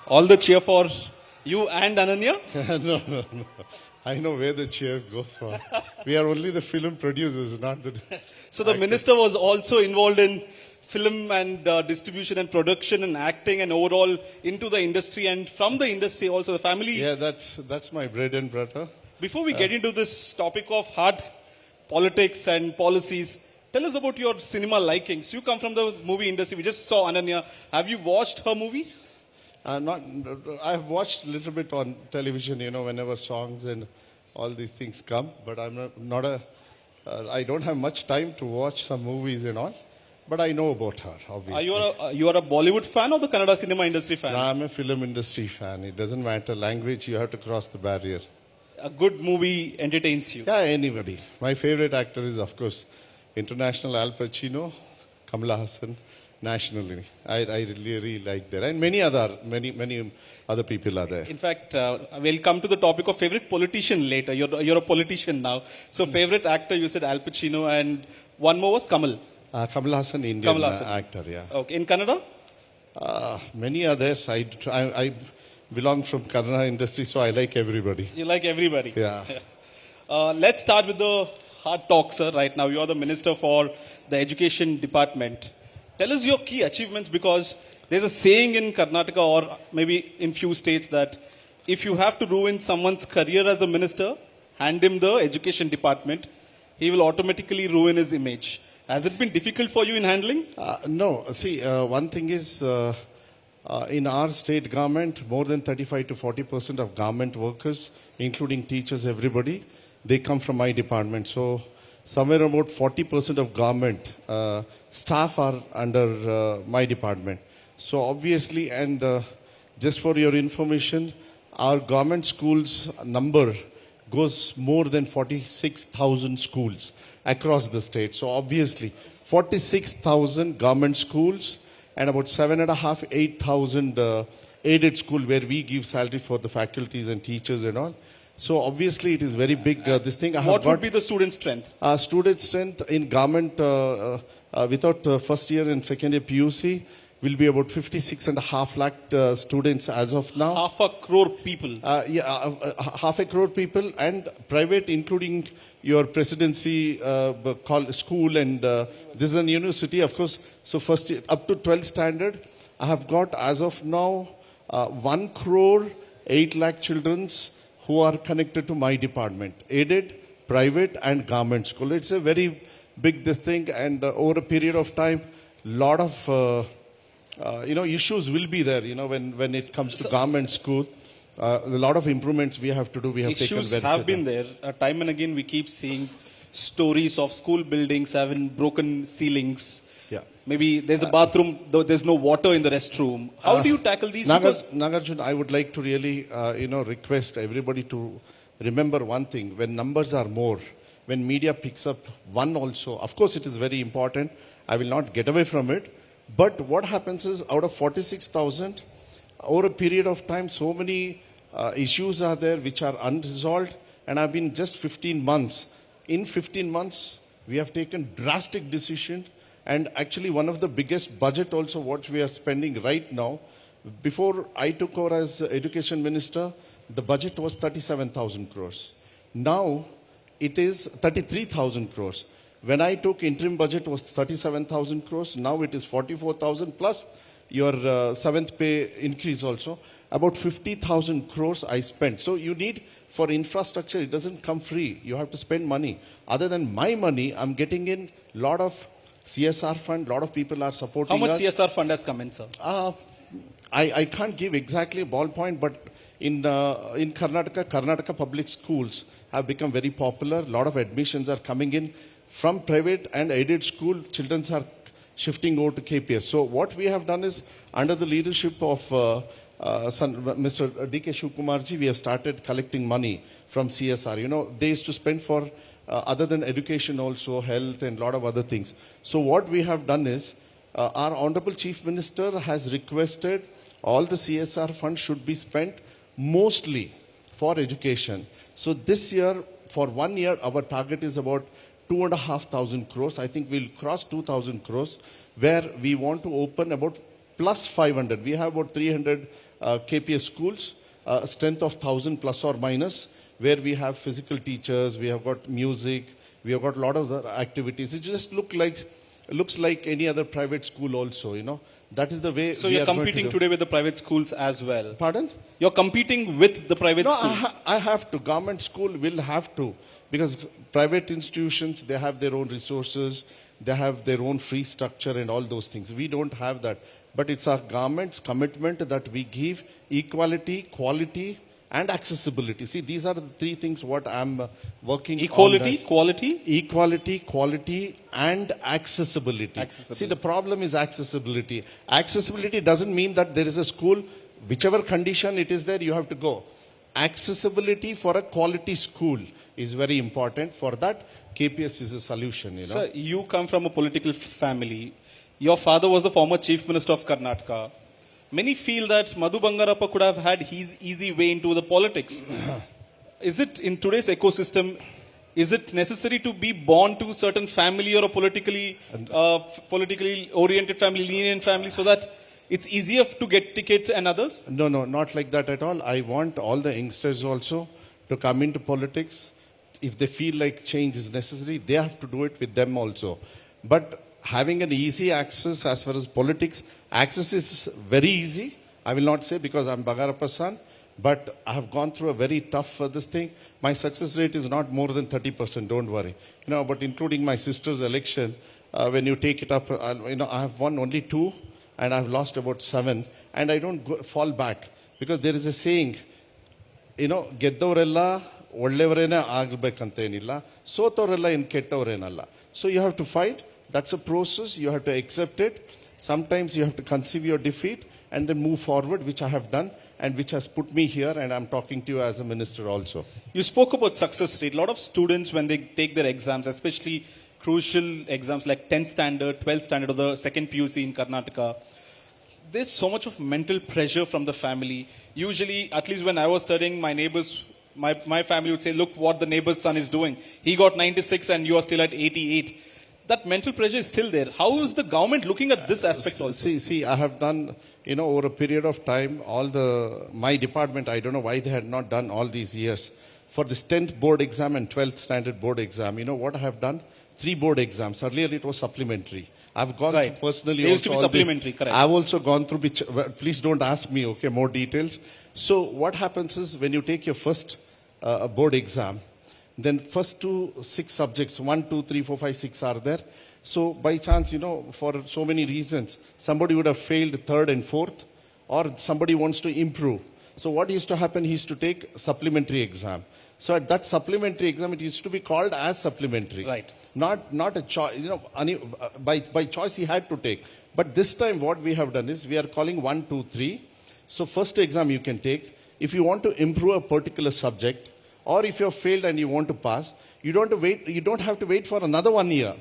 All the cheer for you and Ananya. No. I know where the cheer goes for. We are only the film producers, not the. So the minister was also involved in film and distribution and production and acting and overall into the industry and from the industry also the family. Yeah, that's my bread and butter. Before we get into this topic of hard politics and policies, tell us about your cinema likings. You come from the movie industry. We just saw Ananya. Have you watched her movies? Not. I've watched a little bit on television, whenever songs and all these things come. But I'm not a. I don't have much time to watch some movies and all. But I know about her, obviously. You are a Bollywood fan or the Kannada cinema industry fan? No, I'm a film industry fan. It doesn't matter language. You have to cross the barrier. A good movie entertains you. Yeah, anybody. My favorite actor is, of course, international Al Pacino, Kamala Hassan, nationally. I really like that. And many other people are there. In fact, we'll come to the topic of favorite politician later. You're a politician now. So favorite actor, you said Al Pacino, and one more was Kamal. Kamala Hassan, Indian Kamal Hassan. actor, yeah. Okay. In Kannada? Many others. I belong from Kannada industry, so I like everybody. You like everybody. Yeah. Let's start with the hard talk, sir. Right now, you are the minister for the education department. Tell us your key achievements, because there's a saying in Karnataka or maybe in few states that if you have to ruin someone's career as a minister, hand him the education department, he will automatically ruin his image. Has it been difficult for you in handling? No. See, one thing is, in our state government, more than 35 to 40% of government workers, including teachers, everybody, they come from my department. So somewhere about 40% of government staff are under my department. So obviously, and just for your information, our government schools number goes more than 46,000 schools across the state. So obviously, 46,000 government schools and about 7,500, 8,000 aided school where we give salary for the faculties and teachers and all. So obviously, it is very big. This thing. What would be the student strength? Student strength in government without first year and second year PUC will be about 56.5 lakh students as of now. Half a crore people. Half a crore people, and private, including your presidency school, and this is an university, of course. So first year, up to 12th standard, I have got as of now 1 crore 8 lakh children who are connected to my department, aided, private, and government school. It's a very big this thing, and over a period of time, lot of issues will be there. When it comes to government school, a lot of improvements we have to do. We have Issues taken have been there. Time and again, we keep seeing stories of school buildings having broken ceilings. Yeah. Maybe there's a bathroom, though there's no water in the restroom. How do you tackle these? Nagarjun, I would like to really, request everybody to remember one thing. When numbers are more, when media picks up one also, of course it is very important. I will not get away from it. But what happens is, out of 46,000, over a period of time, so many issues are there which are unresolved. And I've been just 15 months. In 15 months, we have taken drastic decisions. And actually, one of the biggest budget also what we are spending right now. Before I took over as education minister, the budget was 37,000 crores. Now, it is 33,000 crores. When I took interim budget was 37,000 crores. Now it is 44,000 plus your seventh pay increase also. About 50,000 crores I spent. So you need, for infrastructure, it doesn't come free. You have to spend money. Other than my money, I'm getting in a lot of CSR fund. A lot of people are supporting us. How much CSR fund has come in, sir? I can't give exactly a ballpoint, but in Karnataka public schools have become very popular. A lot of admissions are coming in. From private and aided school, children are shifting over to KPS. So what we have done is, under the leadership of Mr. D.K. Shivkumarji, we have started collecting money from CSR. They used to spend for, other than education also, health and a lot of other things. So what we have done is, our Honorable Chief Minister has requested all the CSR funds should be spent mostly for education. So this year, for 1 year, our target is about 2,500 crores. I think we'll cross 2,000 crores, where we want to open about plus 500. We have about 300 KPS schools, strength of 1,000 plus or minus, where we have physical teachers, we have got music, we have got a lot of other activities. It just looks like any other private school also, you know. That is the way. So we you're are going to competing do. today with the private schools as well. Pardon? You're competing with the private No, schools. I have to. Government school will have to, because private institutions, they have their own resources, they have their own free structure and all those things. We don't have that. But it's our government's commitment that we give equality, quality, and accessibility. See, these are the three things what I'm working Equality, on. quality. Equality, quality, and accessibility. Accessibility. See, the problem is accessibility. Accessibility doesn't mean that there is a school, whichever condition it is there, you have to go. Accessibility for a quality school is very important. For that, KPS is a solution, you know. Sir, you come from a political family. Your father was the former Chief Minister of Karnataka. Many feel that Madhu Bangarappa could have had his easy way into the politics. Is it, in today's ecosystem, is it necessary to be born to a certain family or a politically oriented family, lenient family, so that it's easier to get ticket and others? No, not like that at all. I want all the youngsters also to come into politics. If they feel like change is necessary, they have to do it with them also. But having an easy access as far as politics, access is very easy. I will not say because I'm Bangarappa's son, but I have gone through a very tough this thing. My success rate is not more than 30%, don't worry. You know, but including my sister's election, when you take it up, you know, I have won only 2 and I've lost about 7, and I don't fall back, because there is a saying, you know, ಗೆದ್ದವರೆಲ್ಲ ಒಳ್ಳೆಯವರೇನೇ ಆಗಬೇಕಂತ ಏನಿಲ್ಲ, ಸೋತವರೆಲ್ಲ ಏನು ಕೆಟ್ಟವರೇನಲ್ಲ. So you have to fight. That's a process. You have to accept it. Sometimes you have to conceive your defeat and then move forward, which I have done and which has put me here, and I'm talking to you as a minister also. You spoke about success rate. A lot of students, when they take their exams, especially crucial exams like 10th standard, 12th standard, or the second PUC in Karnataka, there's so much of mental pressure from the family. Usually, at least when I was studying, my neighbors, my family would say, look what the neighbor's son is doing. He got 96 and you are still at 88. That mental pressure is still there. How is the government looking at this aspect also? See, I have done, you know, over a period of time, my department, I don't know why they had not done all these years. For this 10th board exam and 12th standard board exam, you know what I have done? 3 board exams. Earlier it was supplementary. I've gone Right. personally. They used to be also supplementary, correct. I've also gone through, please don't ask me, okay, more details. So what happens is, when you take your first board exam, then first 6 subjects, 1, 2, 3, 4, 5, 6 are there. So by chance, you know, for so many reasons, somebody would have failed 3rd and 4th, or somebody wants to improve. So what used to happen, he used to take supplementary exam. So at that supplementary exam, it used to be called as supplementary. Right. Not a choice, you know, by choice he had to take. But this time what we have done is, we are calling 1, 2, 3. So first exam you can take. If you want to improve a particular subject, or if you have failed and you want to pass, you don't have to wait for another 1 year.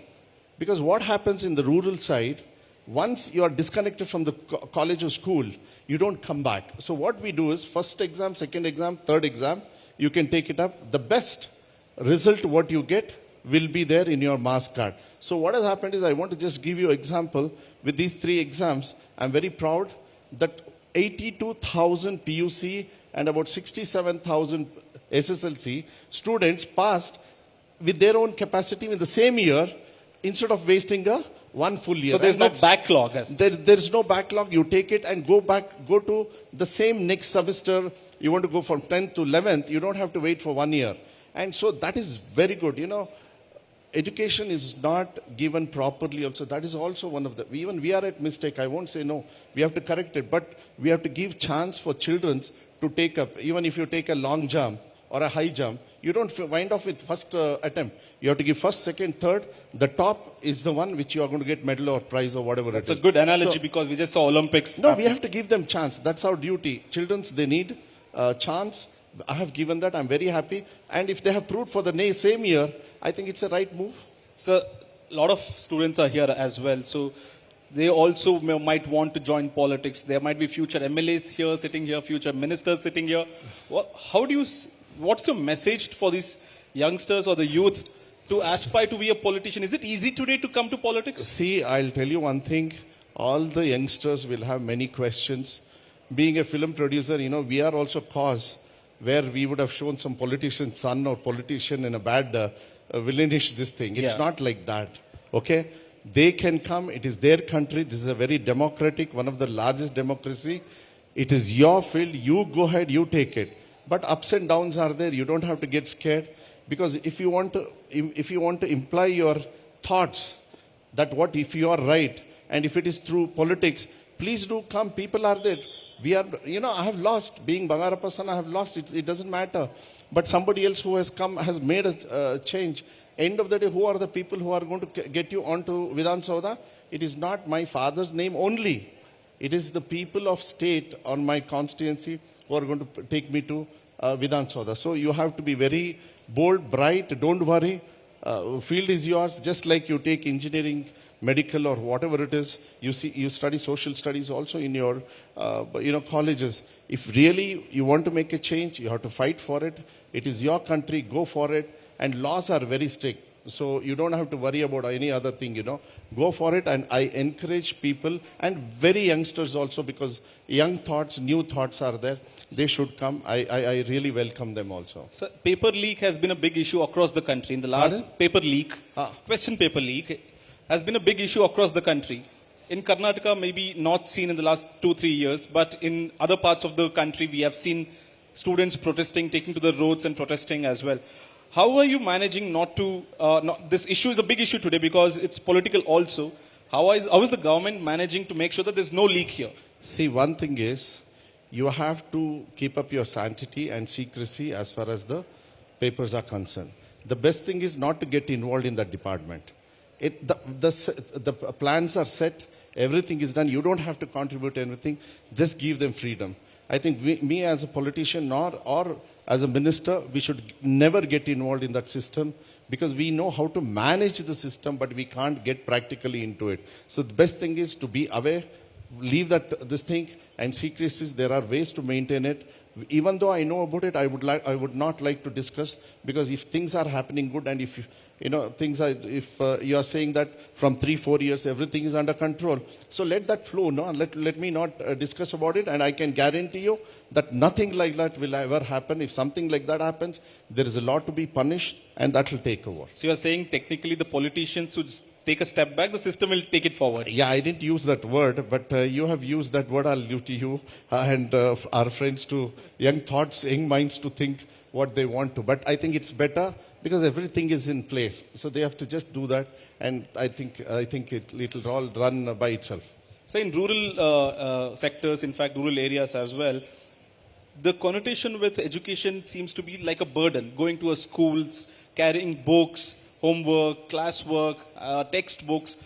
Because what happens in the rural side, once you are disconnected from the college or school, you don't come back. So what we do is, first exam, second exam, third exam, you can take it up. The best result what you get will be there in your marks card. So what has happened is, I want to just give you an example. With these 3 exams, I'm very proud that 82,000 PUC and about 67,000 SSLC students passed with their own capacity in the same year, instead of wasting 1 full year. So there's no backlog. There is no backlog. You take it and go to the same next semester. You want to go from 10th to 11th, you don't have to wait for 1 year. And so that is very good. You know, education is not given properly also. That is also one of the, even we are at mistake. I won't say no, we have to correct it, but we have to give chance for children to take up. Even if you take a long jump or a high jump, you don't wind off with first attempt. You have to give first, second, third. The top is the one which you are going to get medal or prize or whatever it is. It's a good analogy, because we just saw Olympics. No, we have to give them chance. That's our duty. Children, they need chance. I have given that. I'm very happy. And if they have proved for the same year, I think it's a right move. Sir, a lot of students are here as well. So they also might want to join politics. There might be future MLAs here, sitting here, future ministers sitting here. What's your message for these youngsters or the youth to aspire to be a politician? Is it easy today to come to politics? See, I'll tell you one thing. All the youngsters will have many questions, being a film producer, we are also cause where we would have shown some politician's son or politician in a bad villainish this thing. It's Yeah. not like that. Okay? They can come. It is their country. This is a very democratic, one of the largest democracy. It is your field. You go ahead. You take it. But ups and downs are there. You don't have to get scared, because if you want to imply your thoughts that what if you are right and if it is through politics, please do come. People are there. We are, I have lost. Being Bangarappa son, I have lost. It doesn't matter. But somebody else who has come has made a change. End of the day, who are the people who are going to get you onto Vidhan Sauda? It is not my father's name only. It is the people of state on my constituency who are going to take me to Vidhan Sauda. So you have to be very bold, bright. Don't worry. Field is yours. Just like you take engineering, medical, or whatever it is. You study social studies also in your colleges. If really you want to make a change, you have to fight for it. It is your country. Go for it. And laws are very strict. So you don't have to worry about any other thing, Go for it. And I encourage people, and very youngsters also, because young thoughts, new thoughts are there. They should come. I really welcome them also. So, paper leak has been a big issue across the country in the last. Pardon? Paper leak, question paper leak, has been a big issue across the country. In Karnataka, maybe not seen in the last 2-3 years, but in other parts of the country, we have seen students protesting, taking to the roads and protesting as well. How are you managing not to? This issue is a big issue today because it's political also. How is the government managing to make sure that there's no leak here? See, one thing is, you have to keep up your sanctity and secrecy as far as the papers are concerned. The best thing is not to get involved in that department. The plans are set, everything is done. You don't have to contribute anything. Just give them freedom. I think me as a politician or as a minister, we should never get involved in that system, because we know how to manage the system, but we can't get practically into it. So the best thing is to be aware, leave this thing, and secrecies, there are ways to maintain it. Even though I know about it, I would not like to discuss, because if things are happening good, and if you are saying that from 3-4 years everything is under control, so let that flow. No, let me not discuss about it, and I can guarantee you that nothing like that will ever happen. If something like that happens, there is a lot to be punished, and that will take over. So you are saying technically the politicians should take a step back, the system will take it forward. Yeah, I didn't use that word, but you have used that word. I'll give to you and our friends, to young thoughts, young minds, to think what they want to. But I think it's better because everything is in place. So they have to just do that, and I think it'll all run by itself. So in rural sectors, in fact rural areas as well, the connotation with education seems to be like a burden. Going to a schools, carrying books, homework, classwork, textbooks,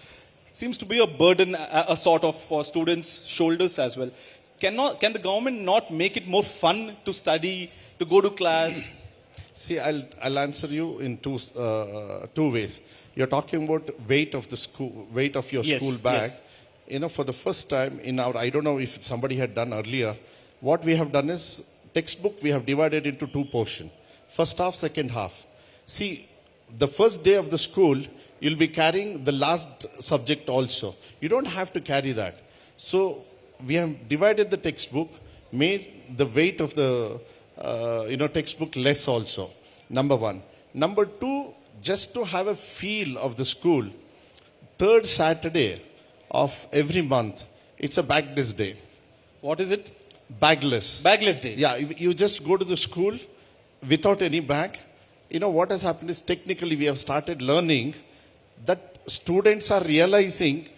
seems to be a burden, a sort of, for students' shoulders as well. Can the government not make it more fun to study, to go to class? See, I'll answer you in two ways. You're talking about weight of the school, weight of your Yes, school bag. yes. For the first time in our, I don't know if somebody had done earlier, what we have done is, textbook we have divided into two portions. First half, second half. See, the first day of the school, you'll be carrying the last subject also. You don't have to carry that. So we have divided the textbook, made the weight of the textbook less also. Number one. Number two, just to have a feel of the school, third Saturday of every month, it's a bagless day. What is it? Bagless. Bagless day. Yeah, you just go to the school without any bag. What has happened is, technically we have started learning that students are realizing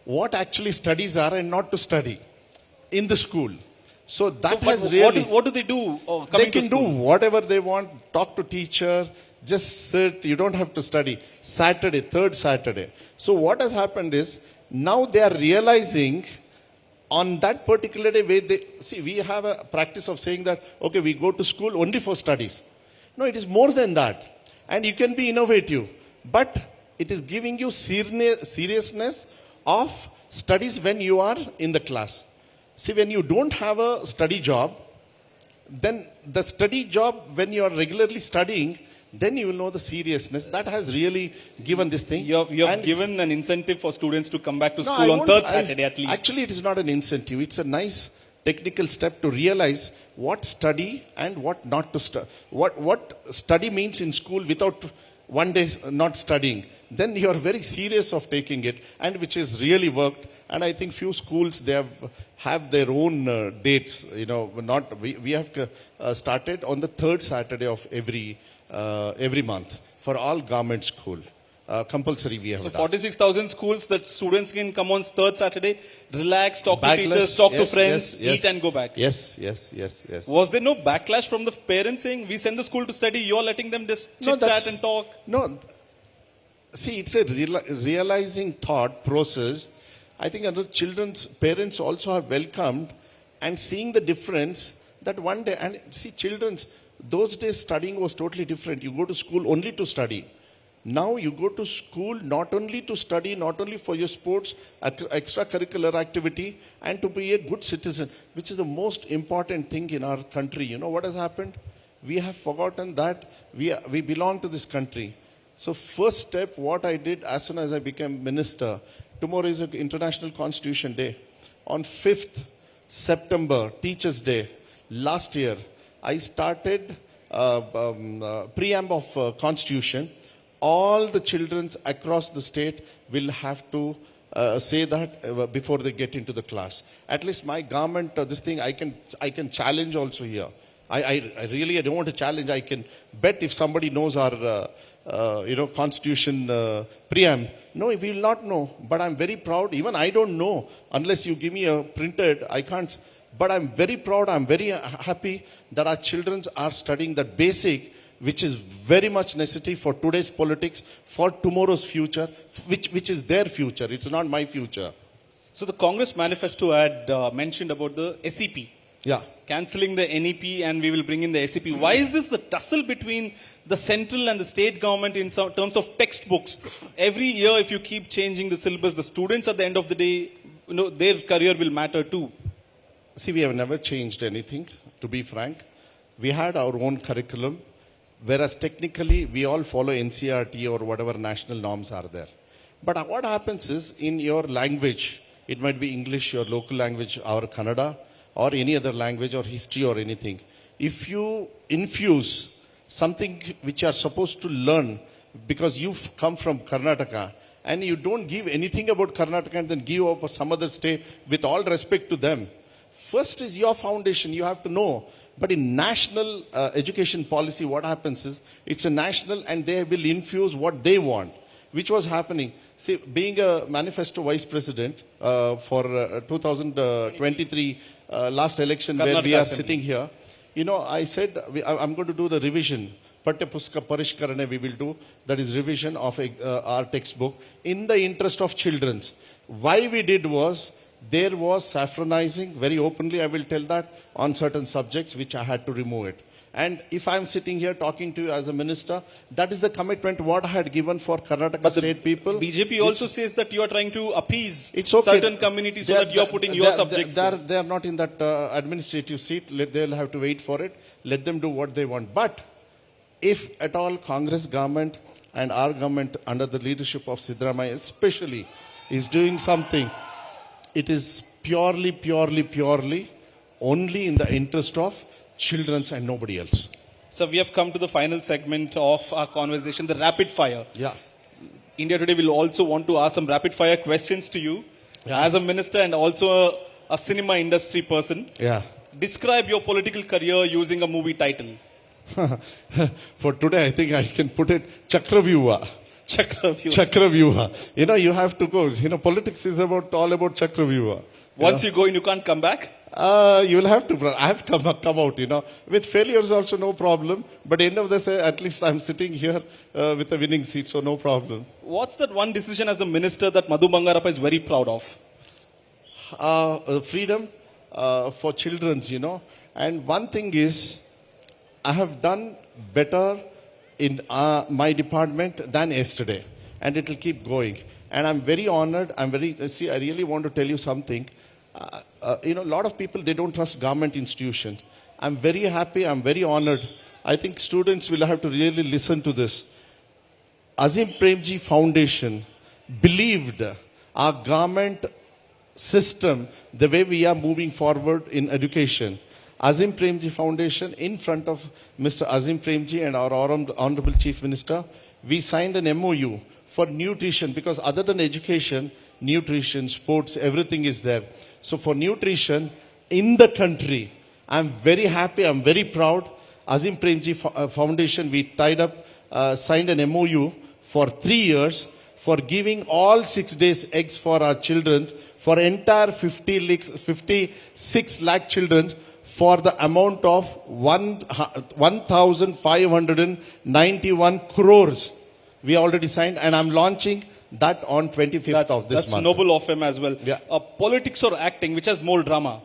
what actually studies are and not to study in the school. So that has really... What do they do coming They can to do school? whatever they want, talk to teacher, just sit, you don't have to study. Saturday, third Saturday. So what has happened is, now they are realizing on that particular day, we have a practice of saying that, okay, we go to school only for studies. No, it is more than that. And you can be innovative. But it is giving you seriousness of studies when you are in the class. See, when you don't have a study job, then the study job, when you are regularly studying, then you will know the seriousness. That has really given this thing. You have given an incentive for students to come back to No, school I on won't- third I- Saturday at least. Actually, it is not an incentive. It's a nice technical step to realize what study and what not to study. What study means in school without one day not studying. Then you are very serious of taking it, and which has really worked. And I think few schools, they have their own dates. You know, not we have started on the third Saturday of every month for all government school. Compulsory we have So done. 46,000 schools that students can come on third Saturday, relax, talk to Backless, teachers, talk to yes, friends, yes, eat and go back. Yes. Was there no backlash from the parents saying, we send the school to study, you're letting them just No, chit that's- chat and talk? No, see, it's a realizing thought process. I think other children's parents also have welcomed and seeing the difference that one day, and see, children's, those days studying was totally different. You go to school only to study. Now you go to school not only to study, not only for your sports, extracurricular activity, and to be a good citizen, which is the most important thing in our country. You know what has happened? We have forgotten that we belong to this country. So first step, what I did as soon as I became minister, tomorrow is International Constitution Day. On 5th September, Teachers' Day, last year, I started preamble of Constitution. All the children across the state will have to say that before they get into the class. At least my government, this thing I can challenge also here. I really don't want to challenge. I can bet if somebody knows our Constitution preamble. No, we will not know. But I'm very proud. Even I don't know unless you give me a printed. I can't. But I'm very proud. I'm very happy that our children are studying that basic, which is very much necessary for today's politics, for tomorrow's future, which is their future. It's not my future. So the Congress manifesto had mentioned about the SEP. Yeah. Cancelling the NEP and we will bring in the SEP. Why is this the tussle between the central and the state government in terms of textbooks? Every year, if you keep changing the syllabus, the students at the end of the day, their career will matter too. See, we have never changed anything, to be frank. We had our own curriculum, whereas technically we all follow NCERT or whatever national norms are there. But what happens is, in your language, it might be English, your local language, or Kannada, or any other language or history or anything. If you infuse something which you are supposed to learn because you've come from Karnataka and you don't give anything about Karnataka and then give up some other state, with all respect to them, first is your foundation, you have to know. But in national education policy, what happens is, it's a national and they will infuse what they want, which was happening. See, being a manifesto vice president for 2023 last election Karnataka where we are Assembly. sitting here, I said I'm going to do the revision. Pattyapuska Parishkarane we will do. That is revision of our textbook in the interest of children's. Why we did was, there was saffronizing, very openly I will tell that, on certain subjects which I had to remove it. And if I'm sitting here talking to you as a minister, that is the commitment what I had given for Karnataka state people. BJP also says that you are trying to appease It's okay. certain communities so that you are putting your subjects. They are not in that administrative seat. They'll have to wait for it. Let them do what they want. But if at all Congress government and our government under the leadership of Siddaramaiah especially is doing something, it is purely only in the interest of children and nobody else. So we have come to the final segment of our conversation, the rapid fire. Yeah. India Today will also want to ask some rapid fire questions to you as a minister and also a cinema industry person. Yeah. Describe your political career using a movie title. For today, I think I can put it Chakravyuha. Chakravyuha. Chakravyuha. You have to go. Politics is all about Chakravyuha. Once you go in, you can't come back. You will have to. I have come out. With failures also no problem. But end of the day, at least I'm sitting here with a winning seat, so no problem. What's that one decision as the minister that Madhu Bangarappa is very proud of? Freedom for children, And one thing is, I have done better in my department than yesterday. And it will keep going. And I'm very honored. I really want to tell you something. A lot of people, they don't trust government institutions. I'm very happy. I'm very honored. I think students will have to really listen to this. Azim Premji Foundation believed our government system, the way we are moving forward in education. Azim Premji Foundation, in front of Mr. Azim Premji and our Honorable Chief Minister, we signed an MOU for nutrition, because other than education, nutrition, sports, everything is there. So for nutrition in the country, I'm very happy, I'm very proud. Azim Premji Foundation, we tied up, signed an MOU for 3 years for giving all 6 days eggs for our children, for entire 56 lakh children, for the amount of 1,591 crores. We already signed, and I'm launching that on 25th of this That's month. noble of him as well. Yeah. Politics or acting, which has more drama?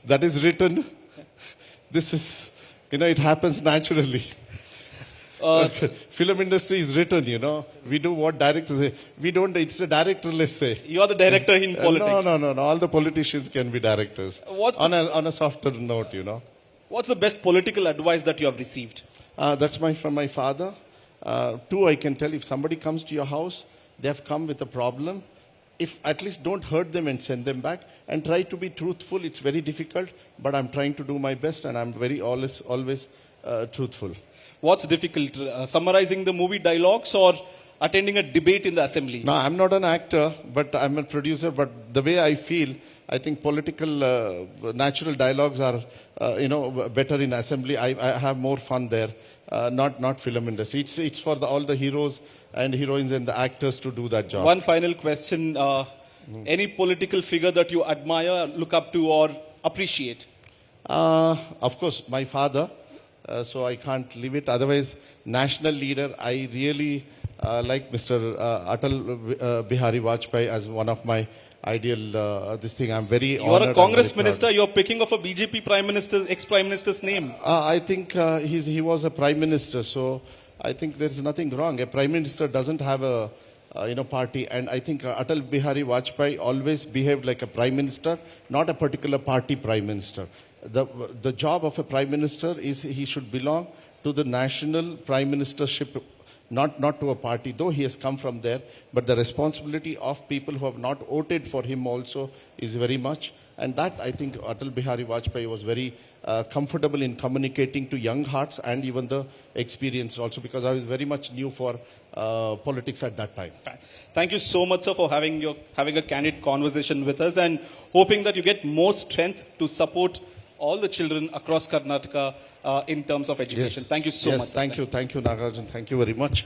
That is written. This is, it happens naturally. Film industry is written, We do what directors say. We don't, it's the director, let's say. You are the director in politics. No. All the politicians can be directors. On a softer note, What's the best political advice that you have received? That's from my father. Two, I can tell, if somebody comes to your house, they have come with a problem. If at least don't hurt them and send them back, and try to be truthful. It's very difficult, but I'm trying to do my best, and I'm very always truthful. What's difficult? Summarizing the movie dialogues or attending a debate in the assembly? No, I'm not an actor, but I'm a producer. But the way I feel, I think political, natural dialogues are, better in assembly. I have more fun there. Not film industry. It's for all the heroes and heroines and the actors to do that job. One final question. Any political figure that you admire, look up to, or appreciate? Of course, my father. So I can't leave it. Otherwise, national leader, I really like Mr. Atal Bihari Vajpayee as one of my ideal, this thing. I'm very honored. You are a Congress minister. You're picking of a BJP prime minister's, ex-prime minister's name. I think he was a prime minister. So I think there's nothing wrong. A prime minister doesn't have a party. And I think Atal Bihari Vajpayee always behaved like a prime minister, not a particular party prime minister. The job of a prime minister is he should belong to the national prime ministership, not to a party, though he has come from there. But the responsibility of people who have not voted for him also is very much. And that, I think, Atal Bihari Vajpayee was very comfortable in communicating to young hearts and even the experience also, because I was very much new for politics at that time. Thank you so much, sir, for having a candid conversation with us, and hoping that you get more strength to support all the children across Karnataka in terms of education. Yes. Thank you so much. Thank you, Nagarjun. Thank you very much.